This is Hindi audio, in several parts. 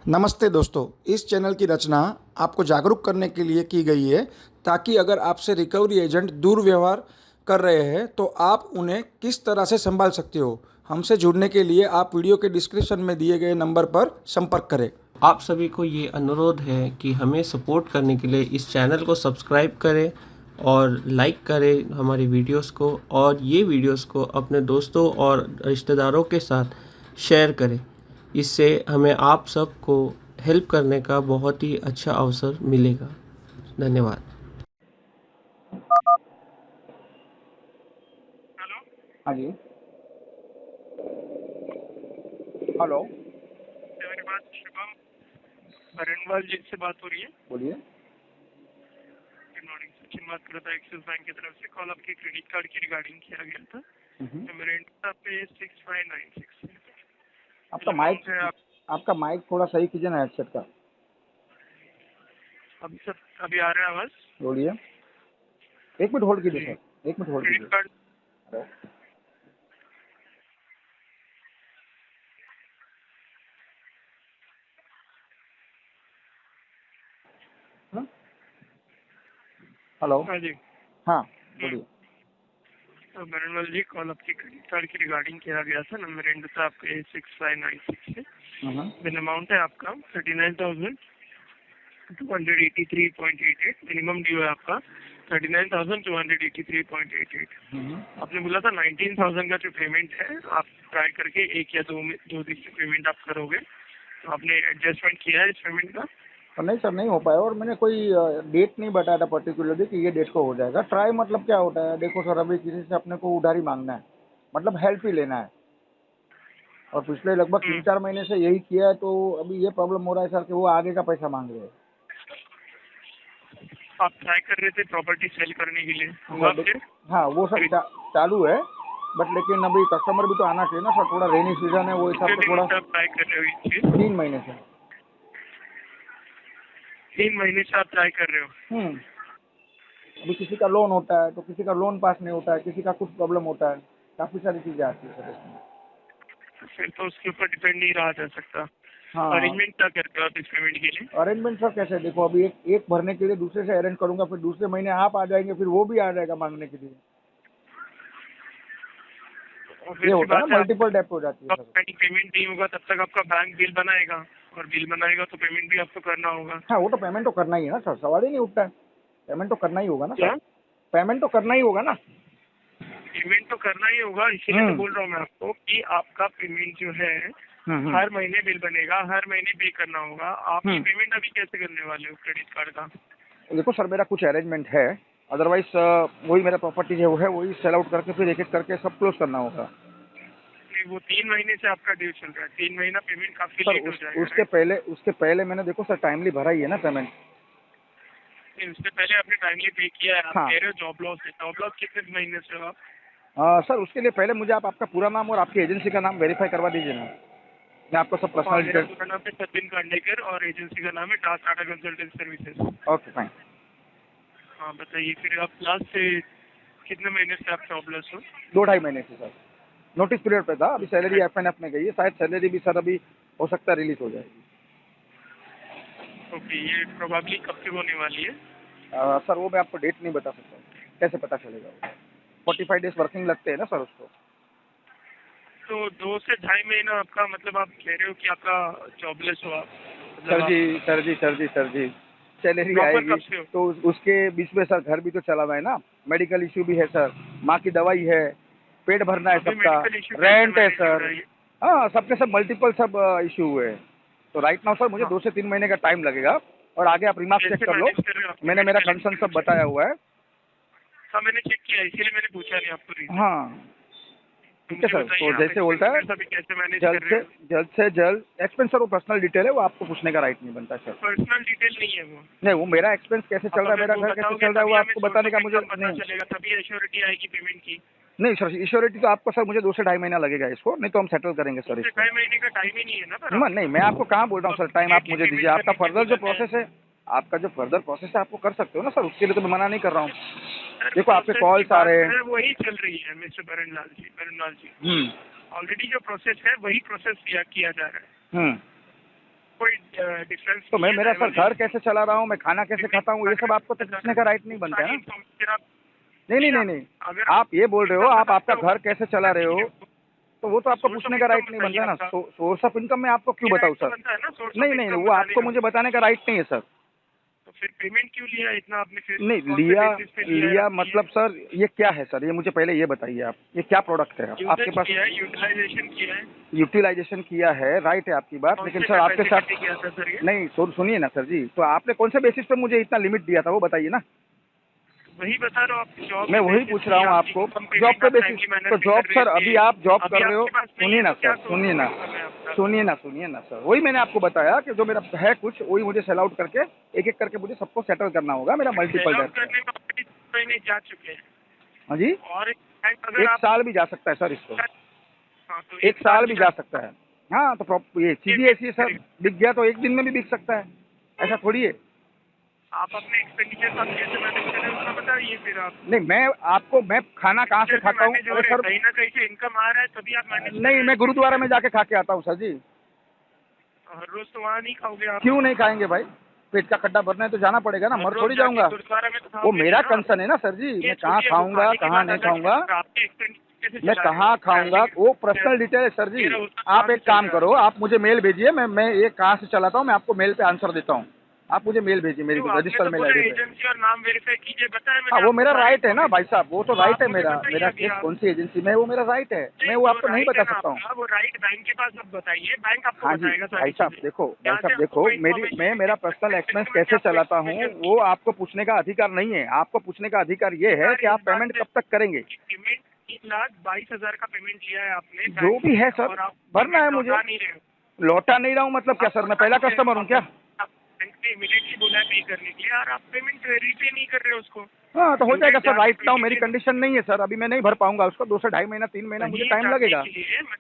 नमस्ते दोस्तों, इस चैनल की रचना आपको जागरूक करने के लिए की गई है ताकि अगर आपसे रिकवरी एजेंट दुर्व्यवहार कर रहे हैं तो आप उन्हें किस तरह से संभाल सकते हो। हमसे जुड़ने के लिए आप वीडियो के डिस्क्रिप्शन में दिए गए नंबर पर संपर्क करें। आप सभी को ये अनुरोध है कि हमें सपोर्ट करने के लिए इस चैनल को सब्सक्राइब करें और लाइक करें हमारी वीडियोस को, और ये वीडियोस को अपने दोस्तों और रिश्तेदारों के साथ शेयर करें। इससे हमें आप सबको हेल्प करने का बहुत ही अच्छा अवसर मिलेगा। धन्यवाद। हेलो। हाँ जी। हेलो। क्या मेरी बात शुभम बरनवाल जी से बात हो रही है? बोलिए। Good morning. सचिन बात कर रहा था एक्सिस बैंक की तरफ से। कॉल आपके क्रेडिट कार्ड की रिगार्डिंग किया गया था। नंबर एंड पे 6596 है। आपका अमाउंट माइक है आप आपका माइक थोड़ा सही कीजिए ना, हेडसेट का। अभी आ रहा है आवाज? बोलिए। एक मिनट होल्ड कीजिए जी। सर, एक मिनट होल्ड क्रेडिट कीजिए। कार्ड हाँ? हेलो। हाँ जी। हाँ, बोलिए। तो बरनवाल जी, कॉल आपके क्रेडिट कार्ड की रिगार्डिंग किया गया था। नंबर एंड था आपके 6596 है। बिल अमाउंट है आपका 39,283.88। मिनिमम ड्यू है आपका 39,283.88। आपने बोला था 19,000 का जो पेमेंट है आप ट्राई करके 1 या 2 दिन से पेमेंट आप करोगे। तो आपने एडजस्टमेंट किया है इस पेमेंट का? और नहीं सर, नहीं हो पाया, और मैंने कोई डेट नहीं बताया था पर्टिकुलरली कि ये डेट को हो जाएगा। ट्राई मतलब क्या होता है, देखो सर, अभी किसी से अपने को उधारी मांगना है, मतलब हेल्प ही लेना है। और पिछले लगभग हम्म। 3-4 महीने से यही किया है, तो अभी ये प्रॉब्लम हो रहा है सर कि वो आगे का पैसा मांग रहे हैं। आप ट्राई कर रहे थे प्रॉपर्टी सेल करने के लिए, हुआ सर फिर? हाँ, वो सब चालू है, बट लेकिन अभी कस्टमर भी तो आना चाहिए ना सर। थोड़ा रेनी सीजन है, वो हिसाब कितने से दिनों थोड़ा। से आप ट्राई कर रहे हो ये चीज? 3 महीने से। 3 महीने से आप ट्राई कर रहे हो? अभी किसी का लोन होता है तो किसी का लोन पास नहीं होता है, किसी का कुछ प्रॉब्लम होता है, काफ़ी सारी चीज़ें आती है सर इसमें। फिर तो उसके ऊपर डिपेंड नहीं रहा जा सकता। हाँ। अरेंजमेंट क्या करते हो आप इस पेमेंट के लिए? अरेंजमेंट सर कैसे, देखो अभी एक एक भरने के लिए दूसरे से अरेंज करूंगा, फिर दूसरे महीने आप आ जाएंगे, फिर वो भी आ जाएगा मांगने के लिए। ये ऑब्वियस सी होता है बात ना, है, मल्टीपल डेप्ट हो जाती है आप सर। पेमेंट नहीं होगा तब तक आपका बैंक बिल बनाएगा, और बिल बनाएगा तो पेमेंट भी आपको करना होगा। हाँ, वो तो पेमेंट तो करना ही है ना सर, सवाल ही नहीं उठता है। पेमेंट तो करना ही होगा ना सर। क्या? पेमेंट तो करना ही होगा ना। पेमेंट तो करना ही होगा, इसीलिए तो हम्म। बोल रहा हूँ मैं आपको कि आपका पेमेंट जो है हम्म। हर महीने बिल बनेगा, हर महीने पे करना होगा। आप ये हम्म। पेमेंट अभी कैसे करने वाले हो क्रेडिट कार्ड का? देखो सर, मेरा कुछ अरेंजमेंट है, अदरवाइज वही मेरा प्रॉपर्टी जो है वही सेल आउट करके फिर एक एक करके सब क्लोज करना होगा। नहीं, वो 3 महीने से आपका ड्यू चल रहा है, 3 महीना पेमेंट काफी सर लेट हो जाएगा, उसके राइट? पहले मैंने देखो सर टाइमली भरा ही है ना पेमेंट। नहीं, उससे पहले आपने टाइमली पे किया है। आप हाँ। कह रहे हो जॉब लॉस है, जॉब लॉस कितने महीने से हो आप? सर उसके लिए पहले मुझे आप आपका पूरा नाम और आपकी एजेंसी का नाम वेरीफाई करवा दीजिए ना। मैं आपको सब हाँ, पर्सनल मेरा डिटेल। पूरा नाम है सचिन कांडेकर और एजेंसी का नाम है Tata consultant services. Okay fine. हाँ, बताइए फिर आप लास्ट से कितने महीने से आप जॉबलेस हो? 2-2.5 महीने से सर। नोटिस पीरियड पे था, अभी सैलरी राइट। एफएनएफ में गई है, शायद सैलरी भी सर अभी हो सकता है रिलीज हो जाएगी। ओके, ये प्रोबेबली कब से होने वाली है? सर वो मैं आपको डेट नहीं बता सकता, कैसे पता चलेगा। 45 डेज वर्किंग लगते हैं ना सर उसको। तो 2 से 2.5 महीना आपका मतलब आप कह रहे हो कि आपका जॉबलेस हो आप, मतलब सर आप जी, सर जी, सर जी, सर जी, सैलरी प्रॉपर आएगी कब से हो? तो उसके बीच में सर घर भी तो चलाना है ना, मेडिकल इश्यू भी है सर, माँ की दवाई है, पेट भरना है अभी सबका, मेडिकल इश्यू कैसे रेंट है मैनेज हो सर। रहा है? हाँ, सबके सब मल्टीपल सब इशू हुए हैं। तो राइट नाउ सर मुझे हाँ, 2 से 3 महीने का टाइम लगेगा, और आगे आप रिमार्क चेक कैसे कर लो। मैनेज कर रहे हो आपके मैंने मेरा मेडिकल कंसर्न सब एक्सपेंसेस? बताया हुआ है। हाँ, मैंने चेक किया, इसीलिए मैंने पूछा नहीं आपको रीजन। हाँ। तो ठीक है मुझे सर, बताइए तो आप जैसे बोलता है, एक्सपेंसेस अभी कैसे मैनेज जल्द कर रहे से हो? एक्सपेंस सर वो पर्सनल डिटेल है, वो आपको पूछने का राइट नहीं बनता सर। पर्सनल डिटेल नहीं है वो। नहीं, वो मेरा एक्सपेंस कैसे चल आप रहा है, हमें मेरा वो घर कैसे बताओगे चल रहा है, वो तभी हमें आपको सोर्स बताने ऑफ का मुझे इनकम पता नहीं। चलेगा, तभी एश्योरिटी आएगी पेमेंट की। नहीं सर, इश्योरिटी तो आपको सर मुझे 2 से 2.5 महीना लगेगा इसको, नहीं तो हम सेटल करेंगे दो सर से इसको। ढाई महीने का टाइम ही नहीं है ना पर आप। नहीं, मैं आपको कहाँ बोल रहा हूँ आप सर, टाइम आप इमीडिएटली मुझे दीजिए। पेमेंट आपका करने के फर्दर जो बोला था। प्रोसेस है, आपका जो फर्दर प्रोसेस है आपको कर सकते हो ना सर, उसके लिए तो मैं मना नहीं कर रहा हूँ। सर देखो आपके प्रोसेस की कॉल्स आ बात रहे हैं। है वही चल रही है मिस्टर बरनलाल जी। हम्म। ऑलरेडी जो प्रोसेस है वही प्रोसेस किया जा रहा है। हम्म। कोई डिफरेंस तो मैं मेरा सर घर कैसे चला रहा हूँ, मैं खाना कैसे खाता हूँ, ये सब आपको तो पूछने का राइट नहीं बनता है ना। नहीं नहीं नहीं नहीं, आप ये बोल रहे हो आप आपका घर कैसे चला रहे हो, तो वो तो आपको पूछने का राइट नहीं बनता है ना। सोर्स ऑफ इनकम मैं आपको क्यों बताऊँ सर? नहीं नहीं, वो आपको मुझे बताने का राइट नहीं है सर। तो फिर पेमेंट क्यों लिया इतना आपने? फिर नहीं कौन से लिया basis पे लिया लिया है? मतलब सर ये क्या है सर, ये मुझे पहले ये बताइए आप, ये क्या प्रोडक्ट है आपके यूजेज पास? किया है, यूटिलाइजेशन किया है। यूटिलाइजेशन किया है, राइट है आपकी बात, कौन लेकिन से सर आपके साथ capacity किया था सर ये? नहीं सुनिए ना सर जी, तो आपने कौन से बेसिस पे मुझे इतना लिमिट दिया था वो बताइए ना। वही बता रहा हूँ आपकी जॉब। मैं वही पूछ रहा हूँ आपको, जॉब पे बेसिस तो जॉब सर, अभी आप जॉब कर रहे हो, सुनिए ना सर, सुनिए ना सुनिए ना सर, वही मैंने आपको बताया कि जो मेरा है कुछ वही मुझे सेल आउट करके एक एक करके मुझे सबको सेटल करना होगा, मेरा मल्टीपल डेट है। करने में already 2 महीने जा चुके हैं हाँ जी, और अगर एक आप साल भी जा सकता है सर इसको, हाँ, तो एक साल भी जा सकता है। हाँ तो ये चीज़ें ऐसी है सर, बिक गया तो एक दिन में भी बिक सकता है, ऐसा थोड़ी है। आप अपने एक्सपेंडिचर आप कैसे मैनेज करें उसका बताइए फिर आप। नहीं मैं खाना कहाँ से खाता हूँ? मैनेज हो अरे रहे हैं, सर कहीं ना कहीं से इनकम आ रहा है तभी आप मैनेज नहीं, मैं गुरुद्वारा में जाके खा के आता हूँ सर जी। हर रोज तो वहाँ नहीं खाओगे आप। क्यों नहीं खाएंगे भाई, पेट का खड्डा भरना है तो जाना पड़ेगा ना, हर मर रोज थोड़ी जाके जाऊंगा। गुरुद्वारा में तो वो खाओगे मेरा नहीं ना। कंसर्न है ना सर जी, ये मैं कहाँ छोड़िए, वो खाऊंगा खाने की कहाँ बात नहीं अलग खाऊंगा, है, आपके expenditure कैसे मैं चला रहे कहाँ हो? खाऊंगा, वो पर्सनल डिटेल है सर जी। आप एक काम करो, आप मुझे मेल भेजिए, मैं ये कहाँ से चलाता हूँ मैं आपको मेल पे आंसर देता हूँ। आप मुझे मेल भेजिए मेरी क्यों, आपने रजिस्टर तो मेल बोला आईडी पे। एजेंसी और नाम वेरीफाई कीजिए, बताया मैंने हाँ वो आपको मेरा सारी राइट है ना information। भाई साहब, वो तो तो राइट आप है मुझे मेरा, बताइए मेरा अभी केस आप। कौन सी एजेंसी में है वो मेरा राइट है, मैं वो जो आपको नहीं right बता है ना सकता हूँ। आपका, वो राइट बैंक के पास आप बताइए, बैंक आपको हाँ जी बताएगा भाई सारी साहब चीजें। देखो, भाई यहाँ से साहब आपको देखो, कोई मैं information मेरा नहीं पर्सनल है, एक्सपेंस मैंने कैसे आपको चलाता हूँ information वो दी। आपको पूछने का अधिकार नहीं है। आपको पूछने का अधिकार ये है कि आप पेमेंट कब तक करेंगे। पेमेंट 3,22,000 का पेमेंट लिया है आपने जो बैंक भी से है सर, और आप भरना है पेमेंट मुझे। लौटा नहीं रहे हो। लौटा नहीं रहा हूँ मतलब क्या सर, मैं पहला कस्टमर हूँ क्या? बैंक ने इमीडिएटली बोला है पे करने के लिए और आप पेमेंट रीपे नहीं कर रहे हो उसको। हाँ तो हो जाएगा सर, राइट नाउ मेरी 20 कंडीशन नहीं है सर, अभी मैं नहीं भर पाऊंगा उसको, 2 से 2.5 महीना 3 महीना मुझे वही टाइम जानने लगेगा। के लिए मैं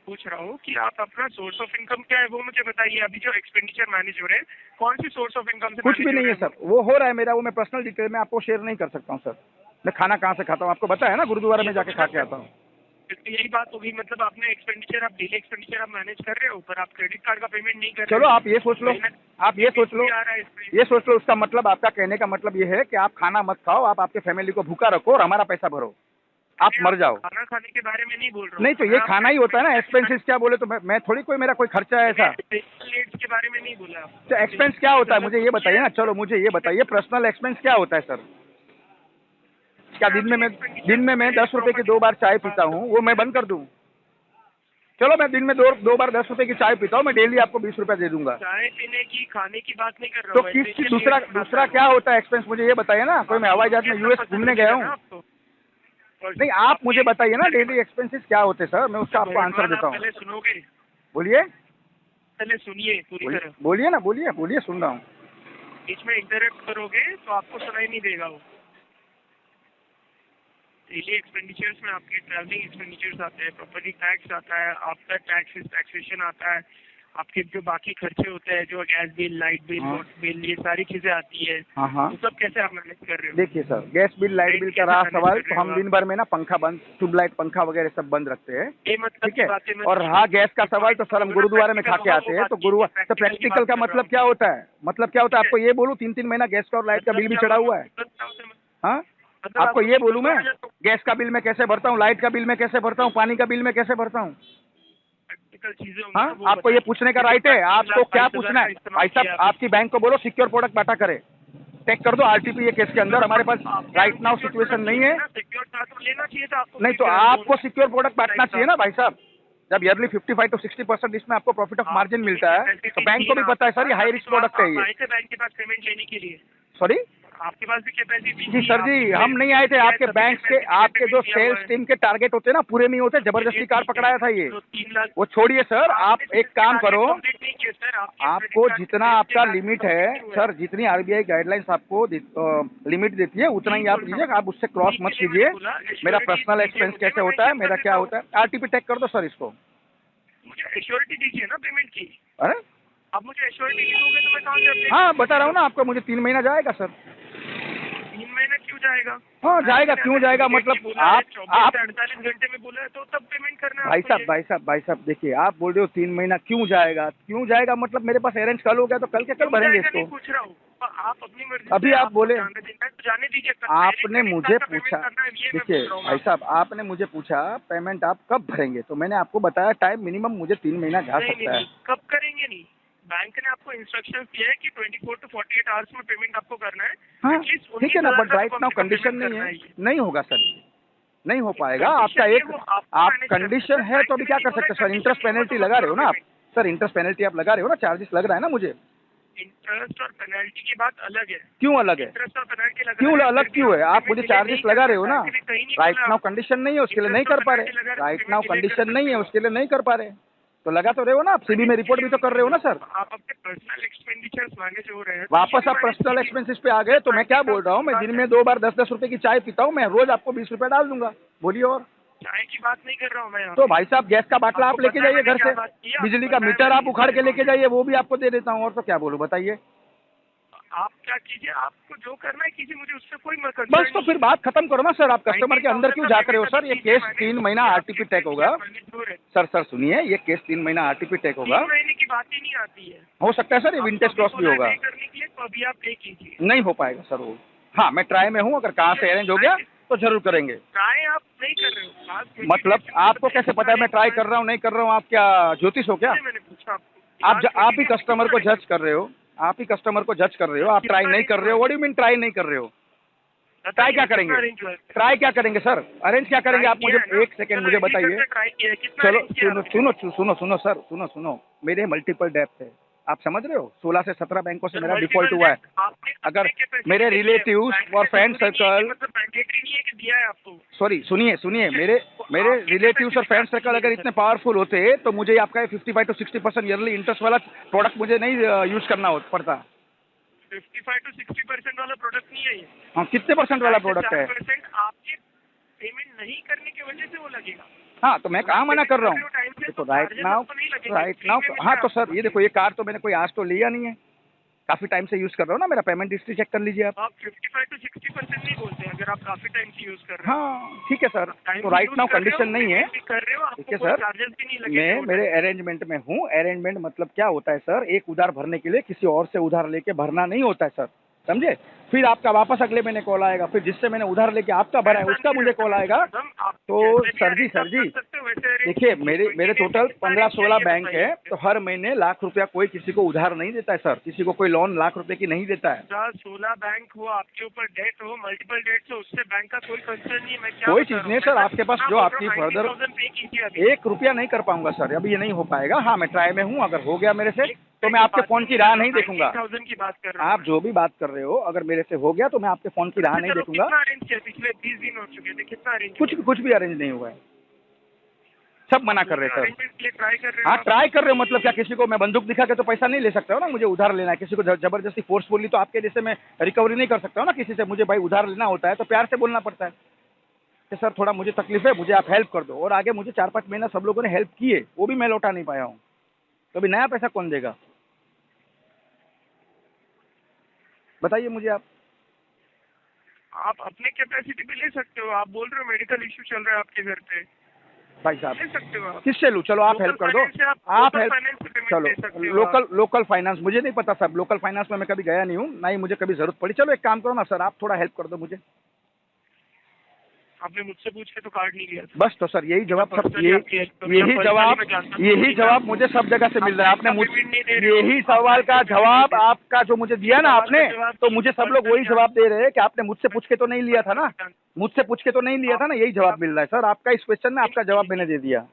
पूछ रहा हूँ कि आप अपना सोर्स ऑफ इनकम क्या है वो मुझे बताइए। अभी जो एक्सपेंडिचर मैनेज हो रहे हैं कौन सी सोर्स ऑफ इनकम से कुछ मैनेज भी हो नहीं रहे है हैं सर, वो हो रहा है मेरा, वो मैं पर्सनल डिटेल में आपको शेयर नहीं कर सकता हूँ सर। मैं खाना कहाँ से खाता हूँ आपको बताया ना, गुरुद्वारा में जाके खा के आता हूँ। तो यही बात होगी, मतलब आपने एक्सपेंडिचर आप डेली एक्सपेंडिचर आप मैनेज कर रहे हो पर आप क्रेडिट कार्ड का पेमेंट नहीं कर रहे चलो हो। आप ये सोच लो, आप ये सोच लो, आ रहा है इसमें। ये सोच लो, उसका मतलब आपका कहने का मतलब ये है कि आप खाना मत खाओ, आप आपके फैमिली को भूखा रखो और हमारा पैसा भरो, आप मर जाओ। खाना खाने के बारे में नहीं बोल रहा हूँ। नहीं तो ये खाना ही होता है ना, एक्सपेंसेस क्या बोले तो मैं थोड़ी कोई मेरा कोई खर्चा है ऐसा। रेट्स के बारे में नहीं बोला। तो एक्सपेंस क्या होता है मुझे ये बताइए ना, चलो मुझे ये बताइए पर्सनल एक्सपेंस क्या होता है सर? क्या दिन में मैं 10 रुपए की 2 बार चाय पीता हूँ, वो मैं बंद कर दूँ? चलो मैं दिन में दो बार 10 रुपए की चाय पीता हूँ, मैं डेली आपको 20 रुपए दे दूंगा। चाय पीने की खाने की बात नहीं कर रहा तो हूँ। किस दूसरा क्या होता है एक्सपेंस, मुझे ये बताइए ना। कोई मैं हवाई जहाज में यूएस घूमने गया हूँ? नहीं आप मुझे बताइए ना डेली एक्सपेंसेस क्या होते हैं सर, मैं उसका आपको आंसर देता हूँ। पहले सुनोगे, बोलिए, पहले सुनिए पूरी तरह। बोलिए ना, बोलिए सुन रहा हूँ। बीच में इंटरप्ट करोगे तो आपको सुनाई नहीं देगा। वो डेली एक्सपेंडिचर्स में आपके ट्रैवलिंग एक्सपेंडिचर्स आते हैं, प्रॉपर्टी टैक्स आता है, आफ्टर टैक्सेशन आता है, आपके जो बाकी खर्चे होते हैं, जो gas bill, light bill, water bill, ये सारी चीजें आती है। हाँ तो सब कैसे आप मैनेज कर रहे हो? देखिए sir, gas bill light bill का रहा सवाल, तो हम दिन भर में ना पंखा बंद, ट्यूबलाइट पंखा वगैरह सब बंद रखते हैं, ये मतलब ठीक है। और रहा गैस का सवाल, तो सर हम गुरुद्वारे में खा के आते हैं, तो गुरुद्वारा तो प्रैक्टिकल का मतलब क्या होता है? मतलब क्या होता है आपको ये बोलूँ, 3 महीना गैस का और लाइट का बिल भी चढ़ा हुआ है। हाँ आपको ये बोलूँ मैं, गैस का बिल मैं कैसे भरता हूँ, लाइट का बिल मैं कैसे भरता हूँ, पानी का बिल मैं कैसे भरता हूँ? हाँ आपको ये पूछने का राइट है। आपको क्या पूछना है भाई साहब? आपकी बैंक को बोलो सिक्योर प्रोडक्ट बाटा करे, टेक कर दो आरटीपी ये केस के अंदर। हमारे पास राइट नाउ सिचुएशन नहीं है। नहीं तो आपको सिक्योर प्रोडक्ट बांटना चाहिए ना भाई साहब। जब ईयरली 55 to 60% इसमें आपको प्रॉफिट ऑफ मार्जिन मिलता है, तो बैंक को भी पता है सर ये हाई रिस्क प्रोडक्ट है ये। बैंक के पास पेमेंट लेने के लिए सॉरी आपके पास भी कैपेसिटी जी सर जी, हम नहीं आए थे आपके बैंक के, आपके जो सेल्स टीम के टारगेट होते हैं ना पूरे नहीं होते, जबरदस्ती कार पकड़ाया था ये। 3 लाख वो छोड़िए सर, आप एक काम करो, आपको जितना आपका लिमिट है सर, जितनी आरबीआई गाइडलाइंस आपको लिमिट देती है उतना ही आप लीजिए, आप उससे क्रॉस मत कीजिए। मेरा पर्सनल एक्सपेंस कैसे होता है, मेरा क्या होता है, आरटीपी टैग कर दो सर इसको। मुझे एश्योरिटी दीजिए ना पेमेंट की। अरे आप मुझे एश्योरिटी नहीं दोगे तो मैं कहाँ से? हाँ बता रहा हूँ ना आपको, मुझे 3 महीना जाएगा सर। 3 महीना क्यों जाएगा। हाँ जाएगा, क्यों जाएगा? मतलब आप 48 घंटे में बोला है तो तब पेमेंट करना है भाई आपको साहब ये। भाई साहब देखिए, आप बोल रहे हो 3 महीना क्यों जाएगा? क्यों जाएगा मतलब मेरे पास अरेंज कल हो गया तो कल के कल क्यों भरेंगे जाएगा नहीं इसको। पूछ रहा हूँ, आप अपनी मर्जी अभी से आप आपको बोले, जाने देना है तो जाने दीजिए। आपने मुझे पूछा, ये मैं देखिए बोल रहा हूँ भाई साहब आपने मुझे पूछा पेमेंट आप कब भरेंगे, तो मैंने आपको बताया टाइम मिनिमम मुझे 3 महीना जा नहीं सकता है। नहीं, कब करेंगे नहीं। बैंक ने आपको इंस्ट्रक्शन दिया है कि 24 to 48 आवर्स में पेमेंट आपको करना है। हाँ At least ठीक है ना, 19,000 बट का राइट तो नाउ कम से कम कंडीशन पेमेंट नहीं करना है, ही नहीं होगा सर, नहीं हो पाएगा आपका कंडीशन एक, ये वो आपको आप मैनेज करना कंडीशन है। है तो बैंक अभी ने क्या नहीं कर बोला सकते हैं सर? condition इंटरेस्ट नहीं हो पेनल्टी तो लगा मत रहे हो करो ना आप? payment। सर इंटरेस्ट पेनल्टी आप लगा रहे हो ना, चार्जेस लग रहा है ना मुझे? इंटरेस्ट और पेनल्टी की बात अलग है। क्यों अलग है? इंटरेस्ट और पेनल्टी लगा क्यों है, अलग फिर भी क्यों है? आप पेमेंट मुझे डिले चार्जेस नहीं लगा करना रहे हो है। ना? बैंक ने कहीं नहीं राइट बोला नाउ आपको। कंडीशन नहीं है उसके लिए नहीं इंटरेस्ट कर और पा रहे, पेनल्टी लगा रहे, राइट पेमेंट नाउ डिले कर कंडीशन नहीं है सकते हो। उसके लिए नहीं कर पा रहे, तो लगा तो रहे हो ना आप? सीबी में रिपोर्ट भी तो कर रहे हो ना सर? आप अपने पर्सनल एक्सपेंडिचर्स मैनेज हो रहे हैं तो वापस ये आप भी पर्सनल मैनेज एक्सपेंसेस पे आ गए तो मैं क्या बोल रहा हूँ, मैं दिन में 2 बार 10-10 रुपए की चाय पीता हूँ, मैं रोज आपको 20 रुपए डाल दूंगा, बोलिए। और चाय की बात नहीं कर रहा हूँ मैं यहाँ तो पे। भाई साहब गैस का बाटला आप आपको लेके पता है जाइए मैंने घर क्या से, बात की? आपको बिजली का पता है मीटर मैंने आप उखाड़ के कितना लेके जाइए, वो भी आपको दे देता हूँ, और तो क्या बोलूँ बताइए। आप क्या कीजिए, आपको जो करना है कीजिए, मुझे उससे कोई concern बस तो नहीं फिर है। बात खत्म करो ना सर, आप कस्टमर के अंदर 19,000 क्यों का झाँक रहे हो पेमेंट सर? अभी ये कीजिए, केस मैंने 3 महीना आपके आरटीपी टैग होगा मैनेज हो रहे हैं। सर। सर सुनिए, ये केस 3 महीना आरटीपी टैग होगा, 3 महीने की बात ही नहीं आती है। हो सकता है सर ये आपको विंटेज अभी क्रॉस भी बोला है होगा, पे करने के लिए तो अभी आप पे कीजिए। नहीं हो पाएगा सर वो। हाँ मैं ट्राई में हूँ, अगर कहाँ से अरेंज हो गया तो जरूर करेंगे। ट्राई आप नहीं कर रहे हो, बात मतलब आपको कैसे पता है मैं ट्राई कर रहा हूँ नहीं कर रहा हूँ? आप क्या ज्योतिष हो क्या? मैंने पूछा आपको। आप ही कस्टमर को जज कर रहे हो, आप ही कस्टमर को जज कर रहे हो, आप ट्राई नहीं कर रहे हो। What do you mean try नहीं कर रहे हो? ट्राई क्या करेंगे? ट्राई क्या करेंगे सर? अरेंज क्या करेंगे आप? मुझे एक सेकेंड मुझे बताइए। चलो सुनो सुनो सुनो सुनो सर, सुनो सुनो, मेरे मल्टीपल डेप्थ है, आप समझ रहे हो? 16 से 17 बैंकों से मेरा डिफॉल्ट हुआ है। अगर मेरे रिलेटिव्स और फ्रेंड सर्कल, नहीं है कि दिया है आपको। सॉरी सुनिए सुनिए, मेरे रिलेटिव्स और फ्रेंड सर्कल अगर इतने पावरफुल होते तो मुझे आपका 55 to 60% ईयरली इंटरेस्ट वाला प्रोडक्ट मुझे नहीं यूज करना पड़ता। 55 to 60% वाला प्रोडक्ट नहीं है ये। हाँ कितने परसेंट वाला प्रोडक्ट है? 4% आपके पेमेंट नहीं करने की वजह से वो लगेगा। हाँ तो मैं कहाँ मना कर रहा हूँ? देखो राइट नाउ हाँ तो सर ये देखो, ये कार तो मैंने कोई आज तो लिया नहीं है, काफी टाइम से यूज कर रहा हूँ ना, मेरा पेमेंट हिस्ट्री चेक कर लीजिए आप। 55 to 60% नहीं बोलते अगर आप काफी टाइम से यूज कर रहे हो। हाँ ठीक है सर, तो राइट नाउ कंडीशन नहीं है, कर रहे हो, ठीक है आपको सर। चार्जेस भी नहीं मैं लगेंगे। मेरे अरेंजमेंट में हूँ। अरेंजमेंट मतलब क्या होता है सर? एक उधार भरने के लिए किसी और से उधार लेके भरना नहीं होता है सर, समझे? फिर आपका वापस अगले महीने कॉल आएगा, फिर जिससे मैंने उधार लेके आपका भरा है उसका मुझे कॉल आएगा। तो सर जी देखिए, मेरे टोटल 15-16 बैंक है, तो हर महीने लाख रुपया कोई किसी को उधार नहीं देता है सर, किसी को कोई लोन लाख रुपए की नहीं देता है। 16 बैंक हो, आपके ऊपर डेट हो, मल्टीपल डेट हो, उससे बैंक का कोई कंसर्न नहीं है। मैं क्या कोई बता चीज रहा नहीं हूँ? सर, आपके पास जो आपकी फर्दर 90,000 पे कीजिए अभी। 1 रुपया नहीं कर पाऊंगा सर, अभी ये नहीं हो पाएगा। हाँ मैं ट्राई में हूँ, अगर हो गया मेरे से तो मैं आपके फोन की राह नहीं देखूंगा। 90,000 की बात कर रहा हूँ। आप जो भी बात कर रहे हो, अगर मेरे से हो गया तो मैं आपके फोन की राह नहीं चलो, देखूंगा। कितना अरेंज किया? पिछले 20 दिन हो चुके थे, कितना अरेंज? कुछ भी अरेंज नहीं हुआ है, सब मना कर रहे हैं सर। अरेंजमेंट के लिए ट्राई कर रहे हाँ हो? ट्राई कर रहे हो मतलब क्या? किसी को मैं बंदूक दिखा के तो पैसा नहीं ले सकता हूँ ना, मुझे उधार लेना है। किसी को जबरदस्ती फोर्सफुली तो आपके जैसे मैं रिकवरी नहीं कर सकता हूँ ना किसी से। मुझे भाई उधार लेना होता है तो प्यार से बोलना पड़ता है कि सर थोड़ा मुझे तकलीफ है, मुझे आप हेल्प कर दो। और आगे मुझे 4-5 महीना सब लोगों ने हेल्प किए, वो भी मैं लौटा नहीं पाया हूँ, तो अभी नया पैसा कौन देगा बताइए मुझे आप। अपने कैपेसिटी पे ले सकते हो। आप बोल रहे हो मेडिकल इशू चल रहा है आपके घर पे, भाई ले साहब सकते हो आप। किससे लूँ? चलो आप हेल्प कर दो, आप हेल्प। चलो लोकल फाइनेंस, मुझे नहीं पता साहब, लोकल फाइनेंस में मैं कभी गया नहीं हूँ, ना ही मुझे कभी जरूरत पड़ी। चलो एक काम करो ना सर, आप थोड़ा हेल्प कर दो मुझे। आपने मुझसे पूछ के तो कार्ड नहीं लिया था। बस तो सर यही जवाब सब, यही जवाब मुझे सब जगह से मिल रहा है। आपने यही सवाल का जवाब आपका जो मुझे दिया ना आपने, तो मुझे सब लोग वही जवाब दे रहे हैं कि आपने मुझसे पूछ के तो नहीं लिया था ना, मुझसे पूछ के तो नहीं लिया था ना, यही जवाब मिल रहा है सर आपका। इस क्वेश्चन में आपका जवाब मैंने दे दिया।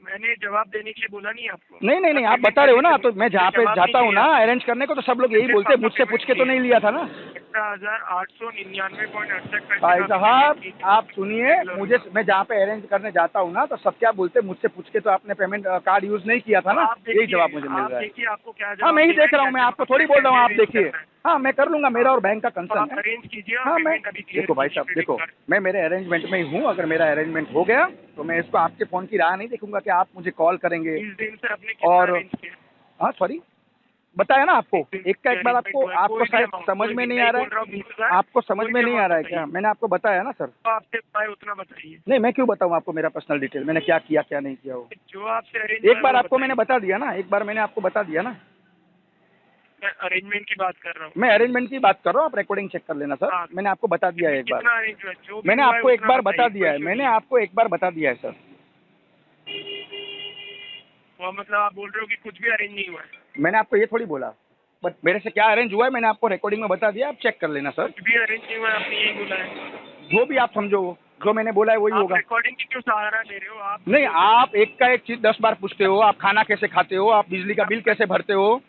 मैंने जवाब देने के लिए बोला नहीं आपको। नहीं आप बता रहे हो ना, तो मैं जहाँ पे जाता हूँ ना अरेंज करने को, तो सब लोग यही बोलते हैं मुझसे पूछ के तो नहीं लिया था ना। 18,899.68 भाई साहब आप सुनिए, मुझे मैं जहाँ पे अरेंज करने जाता हूँ ना, तो सब क्या बोलते हैं मुझसे पूछ के तो आपने पेमेंट कार्ड यूज नहीं किया था ना, यही जवाब मुझे मिल रहा है। देखिए आपको क्या हाँ मैं ही देख रहा हूँ, मैं आपको थोड़ी बोल रहा हूँ आप देखिए। हाँ मैं कर लूंगा, मेरा और बैंक का कंसर्न है। अरेंज कीजिए। हाँ मैं देखो भाई साहब, देखो मैं मेरे अरेंजमेंट में ही हूँ, अगर मेरा अरेंजमेंट हो गया तो मैं इसको आपके फ़ोन की राह नहीं देखूंगा कि आप मुझे कॉल करेंगे। इस दिन से अपने और अरेंज किया? हाँ सॉरी बताया ना आपको, एक का एक बार आपको शायद समझ में नहीं आ रहा है, आपको समझ में नहीं आ रहा है क्या? मैंने आपको बताया ना सर। तो आपसे पाए उतना बताइए। नहीं, मैं क्यों बताऊँ आपको मेरा पर्सनल डिटेल, मैंने क्या किया क्या नहीं किया वो। जो आपसे अरेंज एक बार आपको मैंने बता दिया ना, एक बार मैंने आपको बता दिया ना। मैं अरेंजमेंट की बात कर रहा हूँ। मैं अरेंजमेंट की बात कर रहा हूँ, आप रिकॉर्डिंग चेक कर लेना सर। हाँ। मैंने आपको बता दिया है एक बार, कितना अरेंज हुआ है, जो भी मैंने हुआ है आपको एक उतना बार बता बताइए, दिया है, कोई मैंने इशू नहीं। आपको एक बार बता दिया है सर। वो मतलब आप बोल रहे हो कि कुछ भी अरेंज नहीं हुआ है? मैंने आपको ये थोड़ी बोला, बट मेरे से क्या अरेंज हुआ है मैंने आपको रिकॉर्डिंग में बता दिया, आप चेक कर लेना सर। कुछ भी अरेंज नहीं हुआ है, आपने यही बोला है? जो भी आप समझो, जो मैंने बोला है वही आप होगा। रिकॉर्डिंग की क्यों सहारा ले रहे हो आप? नहीं, आप एक का एक चीज 10 बार पूछते हो, आप खाना कैसे खाते हो, आप बिजली का बिल कैसे भरते हो,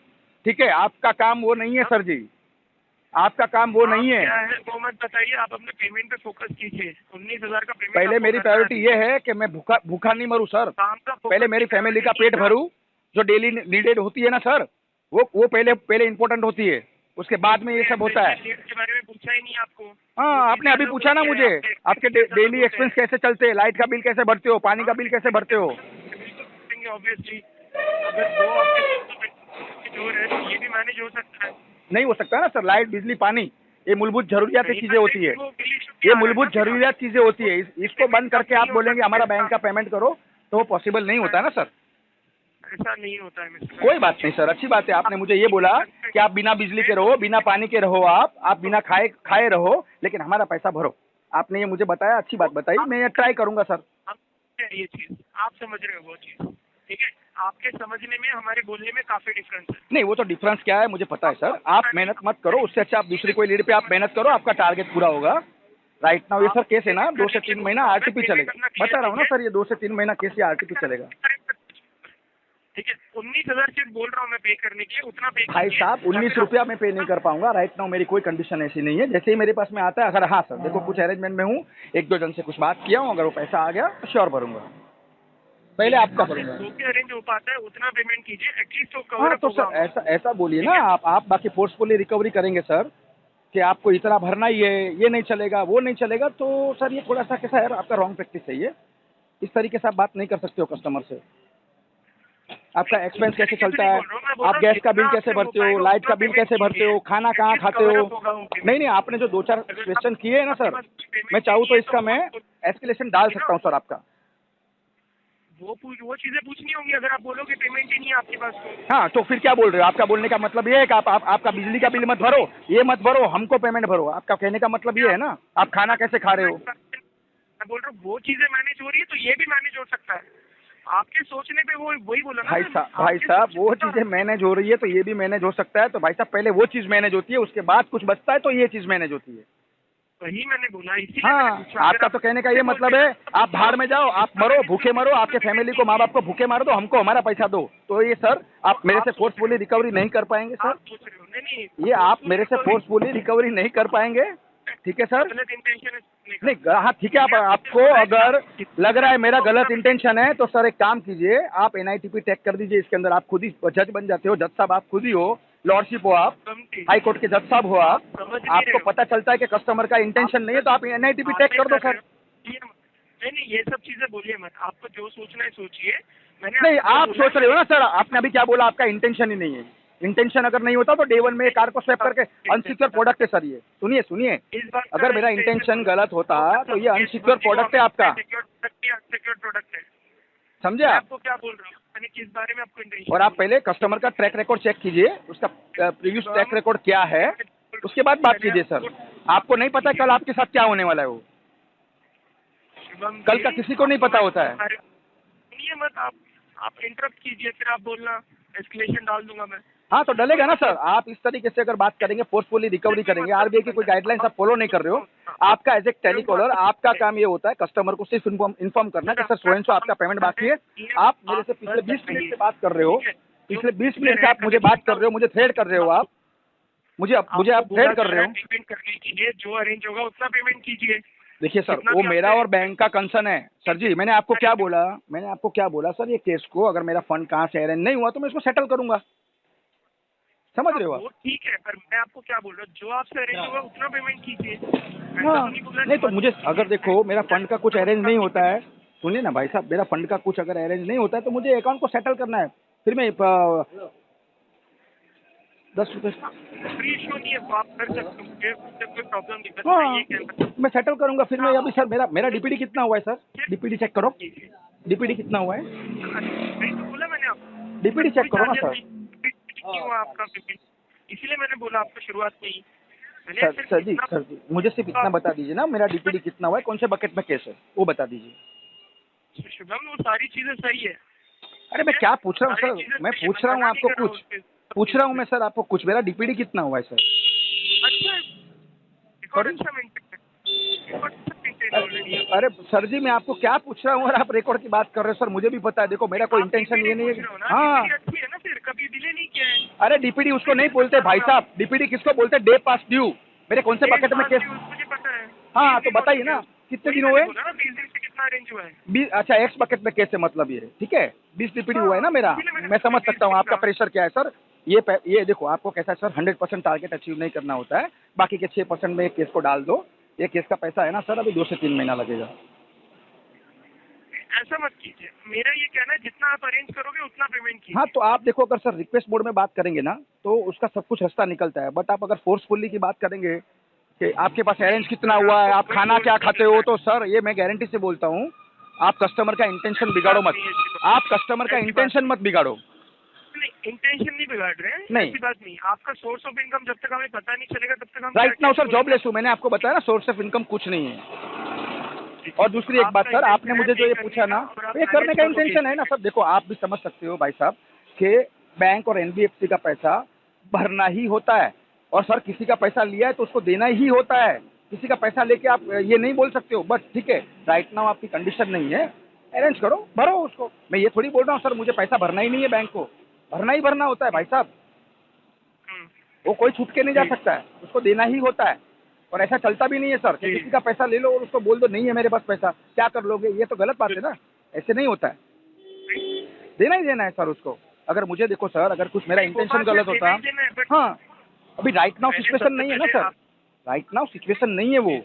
ठीक है, आपका काम वो नहीं है सर जी, आपका काम वो नहीं क्या है। है वो मत बताइए, आप अपने पेमेंट पे फोकस कीजिए। 19,000 का पेमेंट पहले आपको मेरी करना प्रायोरिटी ये है कि मैं भूखा भूखा नहीं मरूं सर, काम का फोकस पहले मेरी की फैमिली का priority पेट भरूं, जो डेली नीडेड होती है ना सर, वो पहले इम्पोर्टेंट होती है, उसके बाद में ये सब होता है। रेट के बारे में पूछा ही नहीं आपको। हाँ, आपने अभी पूछा ना मुझे, आपके डेली एक्सपेंस कैसे चलते हैं, लाइट का बिल कैसे भरते हो, पानी का बिल कैसे भरते हो। ऑब्वियसली अगर वो आपके जो है तो ये भी मैनेज हो सकता है। नहीं हो सकता ना सर, लाइट बिजली पानी ये मूलभूत जरूरियात की चीजें होती है, ये मूलभूत जरूरियात चीजें होती है, इसको बंद करके आप बोलेंगे हमारा बैंक का पेमेंट करो, तो वो पॉसिबल नहीं होता है ना सर। ऐसा नहीं होता है मिस्टर। कोई बात नहीं सर, अच्छी बात है, आपने मुझे ये बोला कि आप बिना बिजली के रहो, बिना पानी के रहो, आप बिना खाए रहो, लेकिन हमारा पैसा भरो। आपने ये मुझे बताया, अच्छी बात बताई, मैं ये ट्राई करूंगा सर। ये चीज आप समझ रहे हो, वो चीज ठीक है, आपके समझने में हमारे बोलने में काफी डिफरेंस है। नहीं, वो तो डिफरेंस क्या है मुझे पता है सर, आप मेहनत मत करो, उससे अच्छा आप दूसरी कोई लीड पे आप मेहनत करो, आपका टारगेट पूरा होगा। राइट नाउ ये सर केस है ना, 2 से 3 महीना आरटीपी चलेगा, बता रहा हूँ ना सर, ये 2 से 3 महीना केस या आरटीपी चलेगा। ठीक है, 19,000 सिर्फ बोल रहा हूँ मैं पे करने के लिए, उतना पे भाई साहब 19 रुपया मैं पे नहीं कर पाऊंगा राइट नाउ, मेरी कोई कंडीशन ऐसी नहीं है, जैसे ही मेरे पास में आता है, अगर हाँ सर देखो कुछ अरेंजमेंट में हूँ, 1-2 जन से कुछ बात किया हूँ, अगर वो पैसा आ गया तो श्योर भरूंगा, पहले आपका भरूंगा। जो भी अरेंज हो पाता है उतना पेमेंट कीजिए, एटलीस्ट तो हाँ कवर तो सर ऐसा बोलिए ना आप बाकी फोर्सफुली रिकवरी करेंगे सर, कि आपको इतना भरना ही है, ये नहीं चलेगा वो नहीं चलेगा, तो सर ये थोड़ा सा कैसा है, आपका रॉन्ग प्रैक्टिस है ये, इस तरीके से आप बात नहीं कर सकते हो कस्टमर से। आपका एक्सपेंस कैसे चलता है, आप गैस का बिल कैसे भरते हो, लाइट का बिल कैसे भरते हो, खाना कहाँ खाते हो। नहीं नहीं, आपने जो 2-4 क्वेश्चन किए हैं ना सर, मैं चाहूँ तो इसका मैं एस्केलेशन डाल सकता हूँ सर आपका। वो चीजें पूछनी होंगी, अगर आप बोलोगे पेमेंट ही नहीं है आपके पास तो। हाँ तो फिर क्या बोल रहे हो, आपका बोलने का मतलब ये है कि आपका बिजली का बिल मत भरो, ये मत भरो, हमको पेमेंट भरो, आपका कहने का मतलब ये है ना, आप खाना कैसे खा रहे हो। मैं बोल रहा हूँ वो चीजें मैनेज हो रही है तो ये भी मैनेज हो सकता है, आपके सोचने पे वो वही बोला ना। भाई साहब वो चीजें मैनेज हो रही है तो ये भी मैनेज हो सकता है, तो भाई साहब पहले वो चीज मैनेज होती है, उसके बाद कुछ बचता है तो ये चीज मैनेज होती है। वही मैंने बोला, इसीलिए हाँ, आपका तो कहने का ये मतलब है आप भाड़ में जाओ, आप मरो, भूखे मरो, आपके फैमिली को, माँ बाप को भूखे मारो दो, हमको हमारा पैसा दो, तो ये सर आप मेरे से फोर्सफुली रिकवरी नहीं कर पाएंगे सर, सोच रहे हो। नहीं, ये आप मेरे से फोर्सफुली रिकवरी नहीं कर पाएंगे, ठीक है सर। गलत इंटेंशन है नहीं हाँ ठीक है, आपको अगर लग रहा है मेरा गलत इंटेंशन है तो सर एक काम कीजिए, आप NITP टैग कर दीजिए, इसके अंदर आप खुद ही जज बन जाते हो, जज साहब आप खुद ही हो, लॉर्डशिप हो आप, हाई कोर्ट के जज साहब हो आप, आपको पता चलता है कि कस्टमर का इंटेंशन नहीं है तो आप NITP टैग कर दो सर। नहीं ये सब चीजें बोलिए मत, आपको जो सोचना है सोचिए। नहीं आप सोच रहे हो ना सर, आपने अभी क्या बोला, आपका इंटेंशन ही नहीं है, इंटेंशन अगर नहीं होता तो डे 1 में कार को स्वैप करके, अनसिक्योर प्रोडक्ट है सर ये, सुनिए अगर मेरा इंटेंशन गलत होता तो ये अनसिक्योर प्रोडक्ट है आपका, सिक्योर प्रोडक्ट है, समझे आप। आपको क्या बोल रहा हूँ, मैंने किस बारे में आपको इंटेंशन। और आप पहले कस्टमर का ट्रैक रिकॉर्ड चेक कीजिए, उसका प्रीवियस ट्रैक रिकॉर्ड क्या है, उसके बाद बात कीजिए सर। आपको नहीं पता कल आपके साथ क्या होने वाला है, वो कल का किसी को नहीं पता होता है। सुनिए मत आप इंटरप्ट कीजिए, फिर आप बोलना, एस्केलेशन डाल दूंगा मैं। हाँ तो डलेगा ना सर, आप इस तरीके से अगर बात करेंगे, फोर्सफुली रिकवरी करेंगे, RBI की कोई गाइडलाइंस आप फॉलो नहीं कर रहे हो, आपका एज ए टेलीकॉलर आपका काम ये होता है कस्टमर को सिर्फ इन्फॉर्म करना कि सर सो आपका पेमेंट बाकी है। आप मेरे से पिछले 20 मिनट से बात कर रहे हो, पिछले 20 मिनट से आप मुझे बात कर रहे हो, मुझे थ्रेड कर रहे हो, आप मुझे आप थ्रेड कर रहे हो। पेमेंट करने के लिए जो अरेंज होगा उतना पेमेंट कीजिए। देखिए सर, वो मेरा और बैंक का कंसर्न है सर जी, मैंने आपको क्या बोला सर, ये केस को अगर मेरा फंड कहाँ से अरेंज नहीं हुआ तो मैं इसको सेटल करूंगा, समझ रहे हो आप। ठीक है, पर मैं आपको क्या बोल रहा हूँ, जो आपसे अरेंज होगा उतना पेमेंट कीजिए। हाँ नहीं तो मुझे अगर देखो मेरा फंड का कुछ अरेंज नहीं होता है, सुनिए ना भाई साहब, मेरा फंड का कुछ अगर अरेंज नहीं होता है तो मुझे अकाउंट को सेटल करना है, फिर मैं ₹10। फ्री इशू नहीं है, तो आप कर सकते हो, मुझे उससे कोई प्रॉब्लम नहीं। बस हाँ, मैं ये कहना चाहता मैं सेटल करूंगा फिर। मैं अभी सर मेरा डीपीडी कितना हुआ है सर? डीपीडी चेक करो, हूँ। जी। डीपीडी कितना हुआ है? नहीं तो बोला मैंने आपको, डीपीडी चेक करो ना सर। क्यों हुआ आपका पेमेंट, इसीलिए मैंने बोला आपको शुरुआत में ही। मैंने सर सिर्फ सर जी इतना सर जी मुझे सिर्फ इतना बता दीजिए ना, मेरा डीपीडी कितना हुआ है, कौन से बकेट में केस है, वो बता दीजिए। शुभम, वो सारी चीजें सही है। अरे मैं क्या पूछ रहा हूँ सारी सर, चीजें मैं सही है, पूछ रहा हूँ मना नहीं आपको कर रहा हूँ कुछ, उस पे। पूछ रहा हूँ मैं सर आपको कुछ, मेरा डीपीडी कितना हुआ है सर? अच्छा, रिकॉर्ड अच्छा मेंटेन है, रिकॉर्ड अच्छा मेंटेन है ऑलरेडी। अरे सर जी मैं आपको क्या पूछ रहा हूँ और आप रिकॉर्ड की बात कर रहे हो सर? मुझे भी पता है, देखो मेरा कोई इंटेंशन ये नहीं है। हाँ, अच्छी है ना, फिर कभी डिले नहीं किया है। अरे डीपीडी उसको नहीं बोलते भाई साहब, डीपीडी किसको बोलते हैं? डे पास ड्यू। मेरे कौन से बकेट में केस? मुझे पता है। हाँ तो बताइए ना, कितने दिन हुए? 20 दिन से कितना अरेंज हुआ है? 20। अच्छा, एक्स बकेट में केस है मतलब ये, ठीक है, 20 डीपीडी हुआ है ना मेरा। मैं समझ सकता हूँ आपका प्रेशर क्या है सर। ये देखो आपको कैसा है सर, 100% टारगेट अचीव नहीं करना होता है, बाकी के 6% में एक केस को डाल दो। ये केस का पैसा है ना सर, अभी 2 से 3 महीना लगेगा। ऐसा मत कीजिए, मेरा ये कहना है जितना आप अरेंज करोगे उतना पेमेंट कीजिए। हाँ तो आप देखो, अगर सर रिक्वेस्ट मोड में बात करेंगे ना तो उसका सब कुछ रास्ता निकलता है, बट आप अगर फोर्सफुली की बात करेंगे कि आपके पास अरेंज कितना हुआ है, आप खाना क्या खाते हो, तो सर ये मैं गारंटी से बोलता हूँ, आप कस्टमर का इंटेंशन बिगाड़ो मत। आप कस्टमर का इंटेंशन मत बिगाड़ो। नहीं, इंटेंशन नहीं बिगाड़ रहे हैं, नहीं। ऐसी बात नहीं। आपका सोर्स ऑफ इनकम जब तक हमें पता नहीं चलेगा तब तक हम राइट नाउ सर जॉबलेस हूँ, मैंने आपको बताया ना, सोर्स ऑफ इनकम कुछ नहीं है। और दूसरी एक बात सर, आपने मुझे जो ये पूछा ना, ये करने का इंटेंशन है ना सर। देखो आप भी समझ सकते हो भाई साहब कि बैंक और एनबीएफसी का पैसा भरना ही होता है, और सर किसी का पैसा लिया है तो उसको देना ही होता है। किसी का पैसा लेके आप ये नहीं बोल सकते हो, बस ठीक है राइट नाउ आपकी कंडीशन नहीं है, अरेंज करो, भरो उसको। मैं ये थोड़ी बोल रहा हूँ सर मुझे पैसा भरना ही नहीं है, बैंक को भरना ही भरना होता है भाई साहब, वो कोई छूट के नहीं जा सकता है, उसको देना ही होता है। और ऐसा चलता भी नहीं है सर कि किसी का पैसा ले लो और उसको बोल दो नहीं है मेरे पास पैसा, क्या कर लोगे, ये तो गलत बात है ना, ऐसे नहीं होता है, देना ही देना है सर उसको। अगर मुझे देखो सर, अगर कुछ मेरा इंटेंशन गलत होता, हाँ अभी राइट नाउ सिचुएशन नहीं है ना सर, राइट नाउ सिचुएशन नहीं है वो,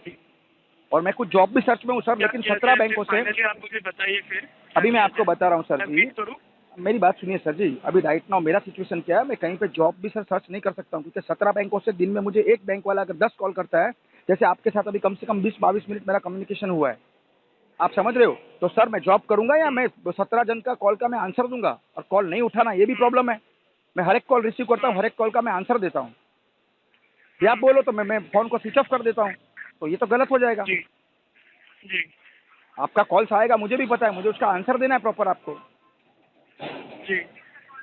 और मैं कुछ जॉब भी सर्च में हूँ सर, लेकिन 17 बैंकों से। आप मुझे बताइए फिर। अभी मैं आपको बता रहा हूँ सर जी, मेरी बात सुनिए सर जी, अभी राइट नाउ मेरा सिचुएशन क्या है, मैं कहीं पे जॉब भी सर सर्च नहीं कर सकता हूँ, क्योंकि 17 बैंकों से दिन में मुझे एक बैंक वाला अगर 10 कॉल करता है, जैसे आपके साथ अभी कम से कम 20-22 मिनट मेरा कम्युनिकेशन हुआ है, आप समझ रहे हो, तो सर मैं जॉब करूंगा या मैं 17 जन का कॉल का मैं आंसर दूंगा, और कॉल नहीं उठाना ये भी प्रॉब्लम है। मैं हर एक कॉल रिसीव करता हूँ, हर एक कॉल का मैं आंसर देता हूँ, या आप बोलो तो मैं फोन को स्विच ऑफ कर देता हूँ, तो ये तो गलत हो जाएगा। जी जी आपका कॉल्स आएगा, मुझे भी पता है, मुझे उसका आंसर देना है प्रॉपर आपको। जी।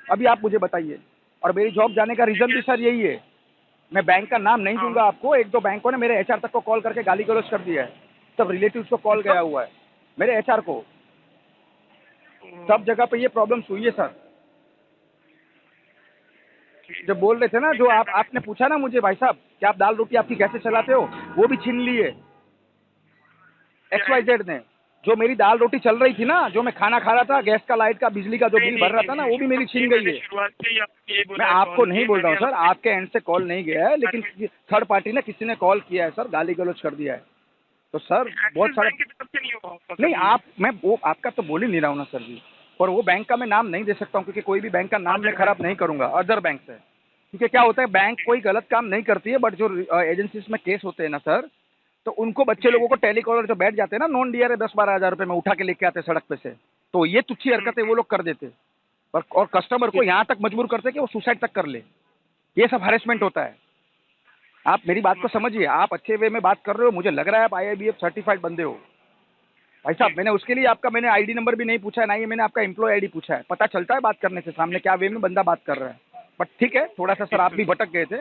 अभी आप मुझे बताइए, और मेरी जॉब जाने का रीजन भी सर यही है, मैं बैंक का नाम नहीं दूंगा आपको, 1-2 बैंकों ने मेरे एचआर तक को कॉल करके गाली गलौज कर दिया है, सब रिलेटिव्स को कॉल गया हुआ है मेरे एचआर को, सब जगह पे ये प्रॉब्लम्स हुई है सर। जब बोल रहे थे ना, जो आपने पूछा ना मुझे भाई साहब कि आप दाल रोटी आपकी कैसे चलाते हो, वो भी छीन ली है XYZ ने। जो मेरी दाल रोटी चल रही थी ना, जो मैं खाना खा रहा था, गैस का, लाइट का, बिजली का जो बिल भर रहा था ना, वो भी मेरी छीन गई है। मैं आपको नहीं बोल रहा हूँ सर, आपके एंड से कॉल नहीं गया है, लेकिन थर्ड पार्टी ने, किसी ने कॉल किया है सर, गाली गलौज कर दिया है, तो सर बहुत सारा नहीं, वो आपका तो बोल ही नहीं रहा हूँ ना सर जी, और वो बैंक का मैं नाम नहीं दे सकता हूँ, क्योंकि कोई भी बैंक का नाम मैं खराब नहीं करूंगा अदर बैंक से, क्योंकि क्या होता है बैंक कोई गलत काम नहीं करती है, बट जो एजेंसीज में केस होते हैं ना सर, तो उनको बच्चे लोगों को टेलीकॉलर जो बैठ जाते हैं ना, नॉन डीआरए 10-12 हज़ार रुपये में उठा के लेके आते सड़क पे से, तो ये तुच्छी हरकतें वो लोग कर देते, और कस्टमर को यहाँ तक मजबूर करते कि वो सुसाइड तक कर ले, ये सब हरेसमेंट होता है। आप मेरी बात को समझिए, आप अच्छे वे में बात कर रहे हो, मुझे लग रहा है आप IIBF सर्टिफाइड बंदे हो भाई साहब। मैंने उसके लिए आपका मैंने ID नंबर भी नहीं पूछा है, ना ही मैंने आपका एम्प्लॉय ID पूछा है, पता चलता है बात करने से सामने क्या वे में बंदा बात कर रहा है, बट ठीक है थोड़ा सा सर आप भी भटक गए थे,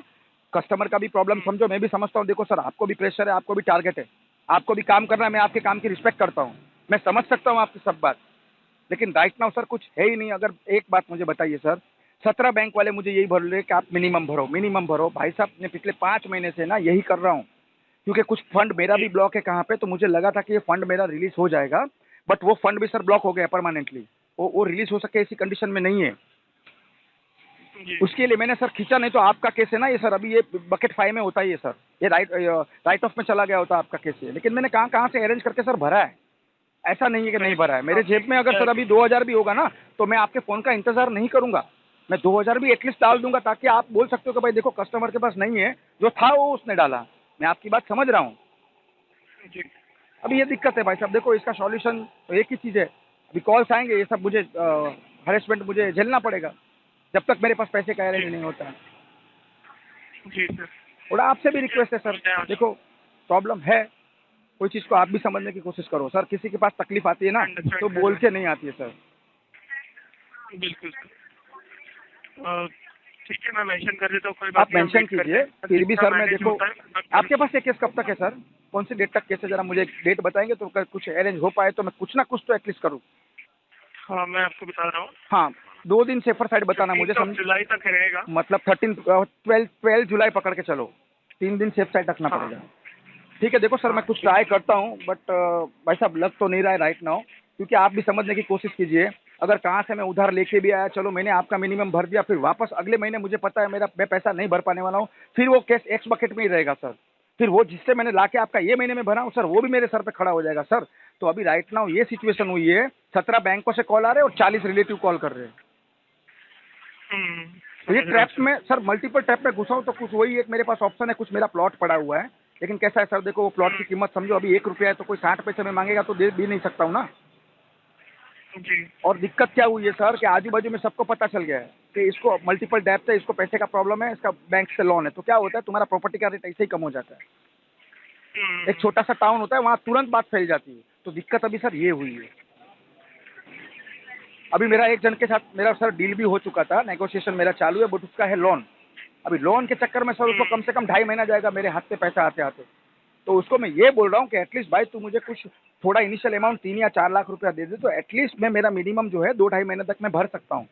कस्टमर का भी प्रॉब्लम समझो, मैं भी समझता हूँ। देखो सर आपको भी प्रेशर है, आपको भी टारगेट है, आपको भी काम करना है, मैं आपके काम की रिस्पेक्ट करता हूँ, मैं समझ सकता हूँ आपकी सब बात, लेकिन राइट नाउ सर कुछ है ही नहीं। अगर एक बात मुझे बताइए सर, 17 बैंक वाले मुझे यही बोल रहे हैं कि आप मिनिमम भरो भाई साहब, मैं पिछले 5 महीने से ना यही कर रहा हूँ, क्योंकि कुछ फंड मेरा भी ब्लॉक है कहाँ पे, तो मुझे लगा था कि ये फंड मेरा रिलीज हो जाएगा, बट वो फंड भी सर ब्लॉक हो गया परमानेंटली, वो रिलीज हो सके ऐसी कंडीशन में नहीं है। उसके लिए मैंने सर खींचा, नहीं तो आपका केस है ना ये सर, अभी ये बकेट 5 में होता ही है सर, ये राइट ऑफ में चला गया होता आपका केस है, लेकिन मैंने कहाँ से अरेंज करके सर भरा है, ऐसा नहीं है कि नहीं भरा है, मेरे जेब में अगर सर अभी 2000 भी होगा ना, तो मैं आपके फ़ोन का इंतज़ार नहीं करूँगा, मैं 2000 भी एटलीस्ट डाल दूंगा ताकि आप बोल सकते हो कि भाई देखो कस्टमर के पास नहीं है, जो था वो उसने डाला। मैं आपकी बात समझ रहा हूँ। जी अभी ये दिक्कत है भाई साहब, देखो इसका सॉल्यूशन तो एक ही चीज़ है। अभी कॉल्स आएंगे, ये सब मुझे हरेसमेंट मुझे झेलना पड़ेगा जब तक मेरे पास पैसे का अरेंज नहीं होता। जी सर। और आपसे भी रिक्वेस्ट है सर, देखो प्रॉब्लम है, कोई चीज़ को आप भी समझने की कोशिश करो सर। किसी के पास तकलीफ आती है ना तो बोल के नहीं आती है सर। बिल्कुल सर। ठीक है, मैं मेंशन कर देता हूँ, कोई आप बात नहीं, हम मेंशन वेट करते कीजिए। हैं। फिर भी जितना सर मैं मैनेज देखो, होता है, मैं आपके पास ये केस कब तक है सर? कौन सी डेट तक केस है? जरा मुझे एक डेट बताएंगे तो अगर कुछ अरेंज हो पाए तो मैं कुछ ना कुछ तो एटलीस्ट करूँ। हाँ, मैं आपको बता रहा हूँ। हाँ, 2 दिन सेफर साइड बताना मुझे 15 जुलाई तक रहेगा। मतलब 12 जुलाई पकड़ के चलो, 3 दिन सेफ साइड रखना हाँ। पड़ेगा। ठीक है, देखो सर मैं कुछ ट्राई करता हूँ, बट भाई साहब लग तो नहीं रहा है राइट नाउ, क्योंकि आप भी समझने की कोशिश कीजिए। अगर कहाँ से मैं उधार लेके भी आया, चलो मैंने आपका मिनिमम भर दिया, फिर वापस अगले महीने मुझे पता है मैं पैसा नहीं भर पाने वाला हूँ, फिर वो केस एक्स बकेट में ही रहेगा सर। फिर वो जिससे मैंने लाके आपका ये महीने में भरा हूँ सर, वो भी मेरे सर पे खड़ा हो जाएगा सर। तो अभी राइट नाउ ये सिचुएशन हुई है, 17 बैंकों से कॉल आ रहे हैं और 40 रिलेटिव कॉल कर रहे हैं। तो ये समझ रहा हूँ ट्रैप में सर, मल्टीपल ट्रैप में घुसा हूँ। तो कुछ वही एक मेरे पास ऑप्शन है, कुछ मेरा प्लॉट पड़ा हुआ है, लेकिन कैसा है सर, देखो वो प्लॉट की कीमत समझो अभी 1 रुपया है, तो कोई 60 पैसे में मांगेगा तो दे भी नहीं सकता हूँ ना। जी और दिक्कत क्या हुई है सर कि आजू बाजू में सबको पता चल गया है कि इसको मल्टीपल डेप्थ है, इसको पैसे का प्रॉब्लम है, इसका बैंक से लोन है। तो क्या होता है, तुम्हारा प्रॉपर्टी का रेट ऐसे ही कम हो जाता है। एक छोटा सा टाउन होता है, वहाँ तुरंत बात फैल जाती है। तो दिक्कत अभी सर ये हुई है। अभी मेरा एक जन के साथ मेरा सर डील भी हो चुका था, नेगोशिएशन मेरा चालू है, बट उसका है लोन। अभी लोन के चक्कर में सर उसको कम से कम 2.5 महीना जाएगा मेरे हाथ से पैसा आते आते। तो उसको मैं ये बोल रहा हूँ कि एटलीस्ट भाई तू मुझे कुछ थोड़ा इनिशियल अमाउंट 3 या 4 लाख रुपया दे दे, तो एटलीस्ट मैं मेरा मिनिमम जो है 2-2.5 महीने तक मैं भर सकता हूँ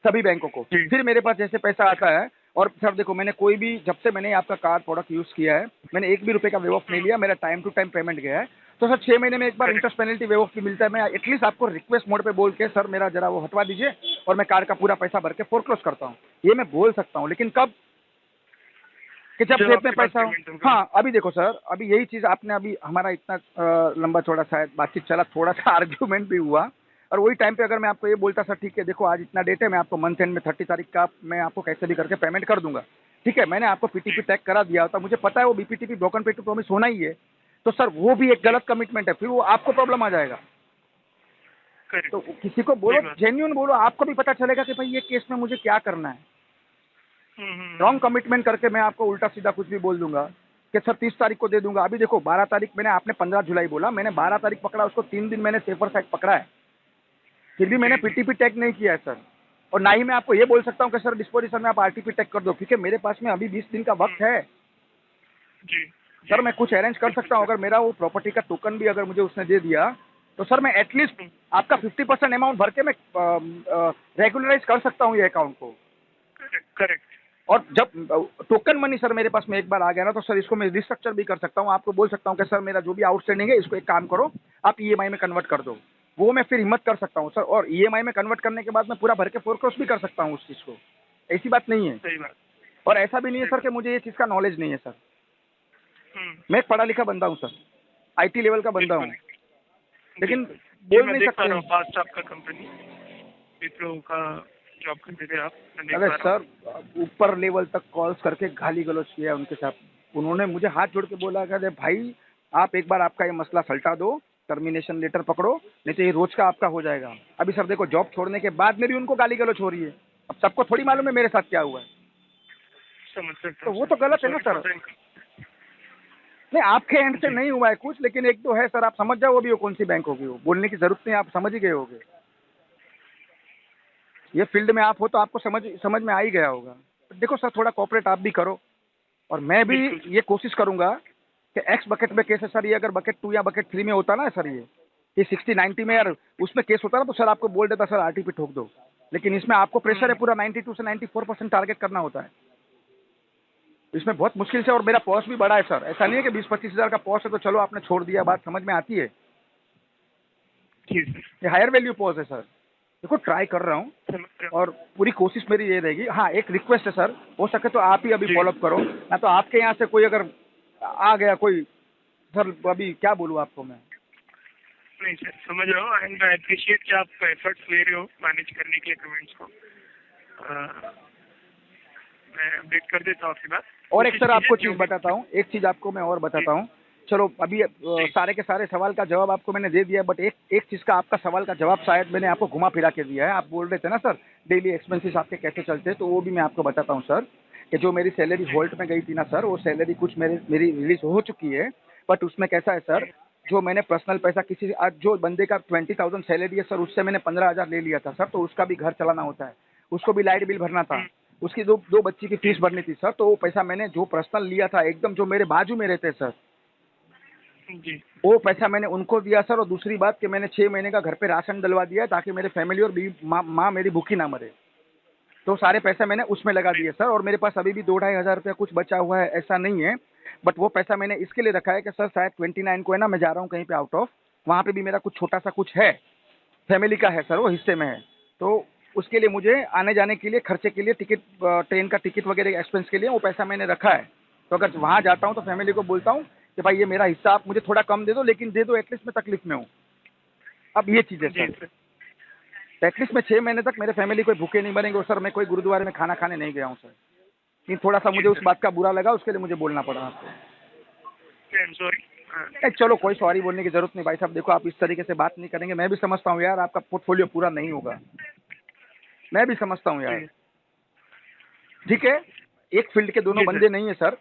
सभी बैंकों को। जी। फिर मेरे पास जैसे पैसा आता है। और सर देखो, मैंने कोई भी, जब से मैंने आपका कार्ड प्रोडक्ट यूज़ किया है, मैंने एक भी रुपये का वेव ऑफ नहीं लिया, मेरा टाइम टू टाइम पेमेंट गया है। तो सर 6 महीने में एक बार इंटरेस्ट पेनल्टी वेव ऑफ भी मिलता है। मैं एटलीस्ट आपको रिक्वेस्ट मोड पे बोल के सर मेरा जरा वो हटवा दीजिए और मैं कार्ड का पूरा पैसा भर के फोरक्लोज करता हूँ, ये मैं बोल सकता हूँ। लेकिन कब? कि जब जेब में पैसा हो। हाँ, अभी देखो सर, अभी यही चीज़ आपने, अभी हमारा इतना लंबा चौड़ा शायद बातचीत चला, थोड़ा सा आर्ग्यूमेंट भी हुआ, और वही टाइम पे अगर मैं आपको ये बोलता सर ठीक है देखो आज इतना डेट है, मैं आपको मंथ एंड में 30 तारीख का मैं आपको कैसे भी करके पेमेंट कर दूंगा, ठीक है, मैंने आपको पीटीपी टैग करा दिया होता, मुझे पता है वो बीपीटीपी ब्रोकन पे टू प्रॉमिस होना ही है, तो सर वो भी एक गलत कमिटमेंट है, फिर वो आपको प्रॉब्लम आ जाएगा। तो किसी को बोलो, जेन्युइन बोलो, आपको भी पता चलेगा कि भाई ये केस में मुझे क्या करना है। रॉन्ग कमिटमेंट करके मैं आपको उल्टा सीधा कुछ भी बोल दूंगा कि सर 30 तारीख को दे दूंगा। अभी देखो 12 तारीख मैंने, आपने 15 जुलाई बोला, मैंने 12 तारीख पकड़ा, उसको 3 दिन मैंने सेफर साइड पकड़ा है, फिर भी मैंने पीटीपी टैग नहीं किया है सर। और ना ही मैं आपको ये बोल सकता हूँ कि सर डिस्पोजिशन में आप आरटीपी टैग कर दो, क्योंकि मेरे पास में अभी 20 दिन का वक्त है। जी सर मैं कुछ अरेंज कर सकता हूँ, अगर मेरा वो प्रॉपर्टी का टोकन भी अगर मुझे उसने दे दिया तो सर मैं एटलीस्ट आपका 50% अमाउंट भर के मैं रेगुलराइज कर सकता हूँ ये अकाउंट को। करेक्ट। और जब टोकन मनी सर मेरे पास में एक बार आ गया ना, तो सर इसको मैं रिस्ट्रक्चर भी कर सकता हूँ, आपको बोल सकता हूँ कि सर मेरा जो भी आउटस्टैंडिंग है इसको एक काम करो, आप ईएमआई में कन्वर्ट कर दो, वो मैं फिर हिम्मत कर सकता हूँ सर। और ईएमआई में कन्वर्ट करने के बाद मैं पूरा भर के फोरक्लोज भी कर सकता हूँ उस चीज़ को, ऐसी बात नहीं है। सही बात। और ऐसा भी नहीं है सर कि मुझे ये चीज़ का नॉलेज नहीं है सर, मैं एक पढ़ा लिखा बंदा हूँ सर, IT लेवल का बंदा हूँ, लेकिन बोल नहीं सकते। पास्ट आपका कंपनी विप्रो का जॉब करते थे आप? अरे सर ऊपर लेवल तक कॉल्स करके गाली गलौज किया उनके साथ, उन्होंने मुझे हाथ जोड़ के बोला कि भाई आप एक बार आपका ये मसला सल्टा दो, टर्मिनेशन लेटर पकड़ो, नहीं तो ये रोज का आपका हो जाएगा। अभी सर देखो जॉब छोड़ने के बाद में भी उनको गाली गलौज हो रही है, अब सबको थोड़ी मालूम है मेरे साथ क्या हुआ है, समझ सकता तो हूँ। वो तो गलत है ना सर। नहीं आपके एंड से नहीं हुआ है कुछ, लेकिन एक तो है सर, आप समझ जाओ वो भी, वो कौन सी बैंक होगी, वो बोलने की जरूरत नहीं, आप समझ ही गए होगे, ये फील्ड में आप हो तो आपको समझ में आ ही गया होगा। देखो सर थोड़ा कॉपरेट आप भी करो, और मैं भी ये कोशिश करूंगा कि एक्स बकेट में केस है सर, ये अगर बकेट 2 या बकेट 3 में होता ना सर, ये 60-90 में यार उसमें केस होता ना, तो सर आपको बोल देता सर आरटीपी ठोक दो, लेकिन इसमें आपको प्रेशर है पूरा 92 से 94% टारगेट करना होता है, इसमें बहुत मुश्किल से। और मेरा पॉस भी बड़ा है सर, ऐसा नहीं है कि 20-25 हज़ार का पॉस है तो चलो आपने छोड़ दिया, बात समझ में आती है, ये हायर वैल्यू पॉस है सर। देखो ट्राई कर रहा हूँ और पूरी कोशिश मेरी ये रहेगी। हाँ एक रिक्वेस्ट है सर, हो सके तो आप ही अभी फॉलोअप करो, ना तो आपके यहाँ से कोई अगर आ गया कोई, सर अभी क्या बोलूँ आपको मैं। नहीं सर समझ रहा हूँ, एंड आई अप्रिशिएट कि आप एफर्ट्स ले रहे हो मैनेज करने के लिए कमेंट्स को। मैं अपडेट कर देता हूँ आपकी बात। और एक सर आपको कीजिए, चीज़ बताता हूँ, एक चीज़ आपको मैं और बताता हूँ। चलो अभी सारे के सारे सवाल का जवाब आपको मैंने दे दिया, बट एक चीज़ का आपका सवाल का जवाब शायद मैंने आपको घुमा फिरा के दिया है। आप बोल रहे थे ना सर डेली एक्सपेंसेस आपके कैसे चलते हैं, तो वो भी मैं आपको बताता हूँ सर कि जो मेरी सैलरी होल्ट में गई थी ना सर, वो सैलरी कुछ मेरी रिलीज हो चुकी है। बट उसमें कैसा है सर, जो मैंने पर्सनल पैसा किसी आज जो बंदे का 20,000 सैलरी है सर, उससे मैंने 15,000 ले लिया था सर, तो उसका भी घर चलाना होता है, उसको भी लाइट बिल भरना था, उसकी दो बच्ची की फीस भरनी थी सर। तो वो पैसा मैंने जो पर्सनल लिया था, एकदम जो मेरे बाजू में रहते सर, जी वो पैसा मैंने उनको दिया सर। और दूसरी बात कि मैंने 6 महीने का घर पे राशन डलवा दिया है, ताकि मेरे फैमिली और माँ मेरी भूखी ना मरे। तो सारे पैसे मैंने उसमें लगा दिए सर। और मेरे पास अभी भी 2-2,500 रुपया कुछ बचा हुआ है, ऐसा नहीं है। बट वो पैसा मैंने इसके लिए रखा है कि सर शायद 29 को है ना, मैं जा रहा हूँ कहीं पे आउट ऑफ, वहाँ पे भी मेरा कुछ छोटा सा कुछ है, फैमिली का है सर, वो हिस्से में है। तो उसके लिए मुझे आने जाने के लिए खर्चे के लिए टिकट, ट्रेन का टिकट वगैरह एक्सपेंस के लिए वो पैसा मैंने रखा है। तो अगर वहाँ जाता हूँ तो फैमिली को बोलता हूँ कि भाई ये मेरा हिस्सा आप मुझे थोड़ा कम दे दो, लेकिन दे दो, एटलीस्ट मैं तकलीफ में हूँ। अब ये चीज़ है जी सर, सर। एटलीस्ट मैं 6 महीने तक मेरे फैमिली कोई भूखे नहीं मरेंगे। और सर मैं कोई गुरुद्वारे में खाना खाने नहीं गया हूँ सर, लेकिन थोड़ा सा मुझे उस बात का बुरा लगा, उसके लिए मुझे बोलना पड़ा आपको। I am sorry. चलो कोई सॉरी बोलने की जरूरत नहीं भाई साहब, देखो आप इस तरीके से बात नहीं करेंगे, मैं भी समझता हूँ यार आपका पोर्टफोलियो पूरा नहीं होगा, मैं भी समझता हूँ यार। ठीक है, एक फील्ड के दोनों जी, सर। बंदे नहीं है सर,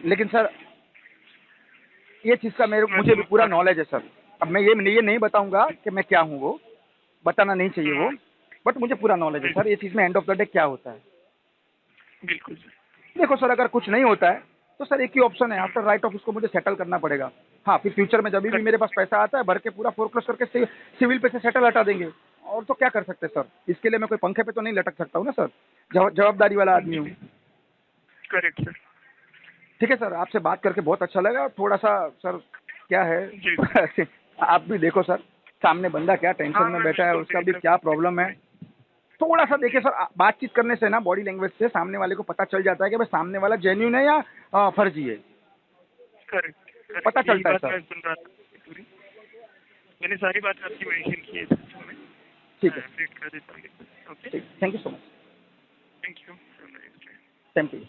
लेकिन सर ये चीज़ का मुझे भी पूरा नॉलेज है सर। अब मैं ये नहीं बताऊंगा कि मैं क्या हूँ, वो बताना नहीं चाहिए वो, बट मुझे पूरा नॉलेज है सर ये चीज़ में एंड ऑफ द डे क्या होता है। बिल्कुल सर। देखो सर, अगर कुछ नहीं होता है तो सर एक ही ऑप्शन है, आफ्टर राइट ऑफ उसको मुझे सेटल करना पड़ेगा। हाँ, फिर फ्यूचर में जब भी मेरे पास पैसा आता है, भर के पूरा फोरक्लोज करके सिविल पे से सेटल हटा देंगे। और तो क्या कर सकते हैं सर, इसके लिए मैं कोई पंखे पे तो नहीं लटक सकता हूँ ना सर, जवाबदारी वाला आदमी हूँ। Correct sir. ठीक है सर, आपसे बात करके बहुत अच्छा लगा। थोड़ा सा सर क्या है जी। आप भी देखो सर, सामने बंदा क्या टेंशन हाँ, में मैं बैठा है, बिल्कुल उसका देख भी रहा क्या प्रॉब्लम है। थोड़ा सा देखिए सर, बातचीत करने से ना, बॉडी लैंग्वेज से सामने वाले को पता चल जाता है कि भाई सामने वाला जेन्युइन है या फर्जी है, करेक्ट। पता चलता है सर। मैं सुन रहा था पूरी, मैंने सारी बात आपकी मेंशन की है सिस्टम में। ठीक है, अपडेट कर देता हूँ। ओके, ठीक, thank you so much, thank you. Thank you.